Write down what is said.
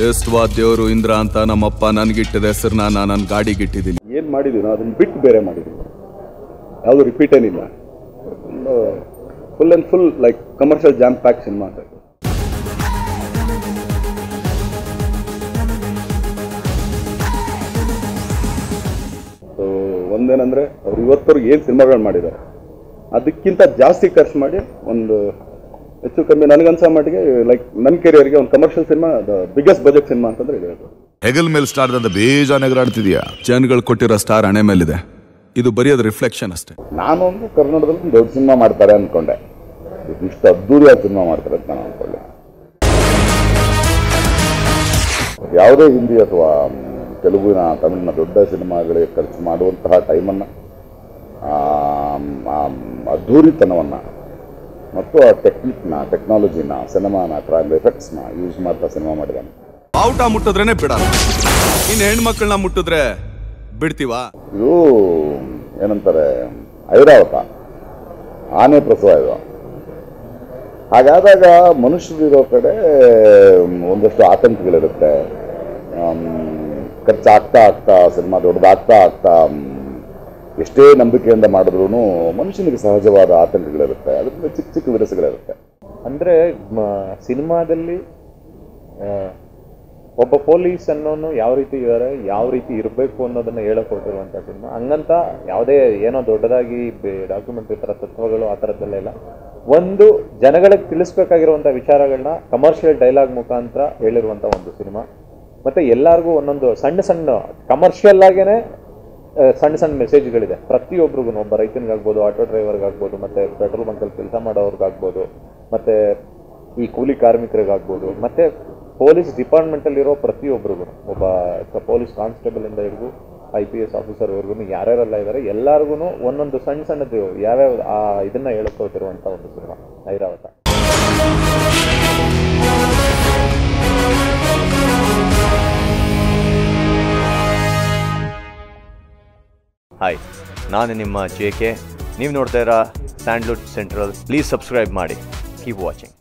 ಎಷ್ಟುವಾ ದೇವರು ಇಂದ್ರ ಅಂತ ನಮ್ಮಪ್ಪ ನನ್ಗಿಟ್ಟಿದ ಹೆಸರನ್ನ ನಾನು ನನ್ನ ಗಾಡಿಗಿಟ್ಟಿದ್ದೀನಿ. ಏನು ಮಾಡಿದೀನೋ ಅದನ್ನ ಬಿಟ್ಟು ಬೇರೆ ಮಾಡಿದ್ದೀನಿ. ಯಾವುದು ರಿಪೀಟ್ ಏನಿಲ್ಲ. Full and full like commercial jam pack cinema ಅಂತ. ಸೊ ಒಂದೇನಂದರೆ ಅವ್ರು ಇವತ್ತವ್ರಿಗೆ ಏನು ಸಿನಿಮಾಗಳು ಮಾಡಿದ್ದಾರೆ ಅದಕ್ಕಿಂತ ಜಾಸ್ತಿ ಖರ್ಚು ಮಾಡಿ ಒಂದು ಹೆಚ್ಚು ಕಮ್ಮಿ ನನಗನ್ಸೋ ಮಟ್ಟಿಗೆ ಲೈಕ್ ನನ್ನ ಕೆರಿಯರ್ಗೆ ಒಂದು commercial cinema biggest budget cinema ಅಂತಂದ್ರೆ ಇದೆ. ಹೆಗಲ್ ಮೇಲೆ ಸ್ಟಾರ್ ಅಂತ ಬೇಜಾನ್ ಎಗರಾಡ್ತಿದ್ಯಾ. ಜನಗಳು ಕೊಟ್ಟಿರೋ ಸ್ಟಾರ್ ಹಣೆ ಮೇಲಿದೆ. ಇದು ಬರೆಯೋದು ರಿಫ್ಲೆಕ್ಷನ್ ಅಷ್ಟೇ. ನಾನು ಒಂದು ಕರ್ನಾಟಕದಲ್ಲಿ ಒಂದು ದೊಡ್ಡ ಸಿನಿಮಾ ಮಾಡ್ತಾರೆ ಅಂದ್ಕೊಂಡೆ. ಇಷ್ಟು ಅದ್ದೂರಿಯಾಗಿ ಸಿನಿಮಾ ಮಾಡ್ತಾರೆ ಅಂತ ನಾನು ಅಂದ್ಕೊಂಡೆ. ಯಾವುದೇ ಹಿಂದಿ ಅಥವಾ ತೆಲುಗಿನ ತಮಿಳಿನ ದೊಡ್ಡ ಸಿನಿಮಾಗಳಿಗೆ ಖರ್ಚು ಮಾಡುವಂತಹ ಟೈಮನ್ನು ಅದ್ಧೂರಿತನವನ್ನು ಮತ್ತು ಆ ಟೆಕ್ನಾಲಜಿನ ಸಿನಿಮಾನ ಎಫೆಕ್ಟ್ಸ್ನ ಯೂಸ್ ಮಾಡ್ತಾ ಸಿನಿಮಾ ಮಾಡಿದ್ದಾನೆ. ಔಟ ಮುಟ್ಟಿದ್ರೇನೆ ಬಿಡಲ್ಲ. ಇನ್ನು ಹೆಣ್ಮಕ್ಳನ್ನ ಮುಟ್ಟಿದ್ರೆ ಬಿಡ್ತೀವಾ? ಇದು ಏನಂತಾರೆ ಐರಾವತ ಆನೆ ಪ್ರಸವ ಇದು. ಹಾಗಾದಾಗ ಮನುಷ್ಯರಿರೋ ಕಡೆ ಒಂದಷ್ಟು ಆತಂಕಗಳಿರುತ್ತೆ. ಖರ್ಚಾಗ್ತಾ ಆಗ್ತಾ ಸಿನಿಮಾ ದೊಡ್ಡದಾಗ್ತಾ ಎಷ್ಟೇ ನಂಬಿಕೆಯಿಂದ ಮಾಡಿದ್ರೂ ಮನುಷ್ಯನಿಗೆ ಸಹಜವಾದ ಆತಂಕಗಳಿರುತ್ತೆ. ಅದರಿಂದ ಚಿಕ್ಕ ಚಿಕ್ಕ ವಿರಸಗಳಿರುತ್ತೆ. ಅಂದರೆ ಸಿನಿಮಾದಲ್ಲಿ ಒಬ್ಬ ಪೊಲೀಸ್ ಅನ್ನೋನು ಯಾವ ರೀತಿ ಇದ್ದಾರೆ, ಯಾವ ರೀತಿ ಇರಬೇಕು ಅನ್ನೋದನ್ನ ಹೇಳಕ್ ಹೊರಟಿರುವಂಥ ಸಿನಿಮಾ. ಹಂಗಂತ ಯಾವುದೇ ಏನೋ ದೊಡ್ಡದಾಗಿ ಡಾಕ್ಯುಮೆಂಟ್ರಿ ಥರ ತತ್ವಗಳು ಆ ಥರದ್ದೆಲ್ಲ ಇಲ್ಲ. ಒಂದು ಜನಗಳಿಗೆ ತಿಳಿಸ್ಬೇಕಾಗಿರುವಂಥ ವಿಚಾರಗಳನ್ನ ಕಮರ್ಷಿಯಲ್ ಡೈಲಾಗ್ ಮುಖಾಂತರ ಹೇಳಿರುವಂಥ ಒಂದು ಸಿನಿಮಾ. ಮತ್ತು ಎಲ್ಲರಿಗೂ ಒಂದೊಂದು ಸಣ್ಣ ಸಣ್ಣ ಕಮರ್ಷಿಯಲ್ ಆಗೇನೆ ಸಣ್ಣ ಸಣ್ಣ ಮೆಸೇಜ್ಗಳಿದೆ ಪ್ರತಿಯೊಬ್ಬರಿಗೂ. ಒಬ್ಬ ರೈತನಿಗಾಗ್ಬೋದು, ಆಟೋ ಡ್ರೈವರ್ಗಾಗ್ಬೋದು, ಮತ್ತು ಪೆಟ್ರೋಲ್ ಬಂಕಲ್ಲಿ ಕೆಲಸ ಮಾಡೋರ್ಗಾಗ್ಬೋದು, ಮತ್ತು ಈ ಕೂಲಿ ಕಾರ್ಮಿಕರಿಗಾಗ್ಬೋದು, ಮತ್ತು ಪೊಲೀಸ್ ಡಿಪಾರ್ಟ್ಮೆಂಟಲ್ಲಿರೋ ಪ್ರತಿಯೊಬ್ಬರಿಗೂ, ಒಬ್ಬ ಪೊಲೀಸ್ ಕಾನ್ಸ್ಟೇಬಲಿಂದ ಹಿಡಿದು IPS ಆಫೀಸರ್ವರೆಗೂ ಯಾರ್ಯಾರೆಲ್ಲ ಇದ್ದಾರೆ ಎಲ್ಲರಿಗೂ ಒಂದೊಂದು ಸಣ್ಣ ಸಣ್ಣದು ಯಾವ್ಯಾವ ಇದನ್ನು ಹೇಳ್ಕೊಳ್ತಿರುವಂಥ ಒಂದು ಸಿನಿಮಾ ಐರಾವತ. ಹಾಯ್, ನಾನು ನಿಮ್ಮ JK. ನೀವು ನೋಡ್ತಾ ಇರೋ ಸ್ಯಾಂಡ್ಲ್ವುಡ್ ಸೆಂಟ್ರಲ್. ಪ್ಲೀಸ್ ಸಬ್ಸ್ಕ್ರೈಬ್ ಮಾಡಿ. Keep watching.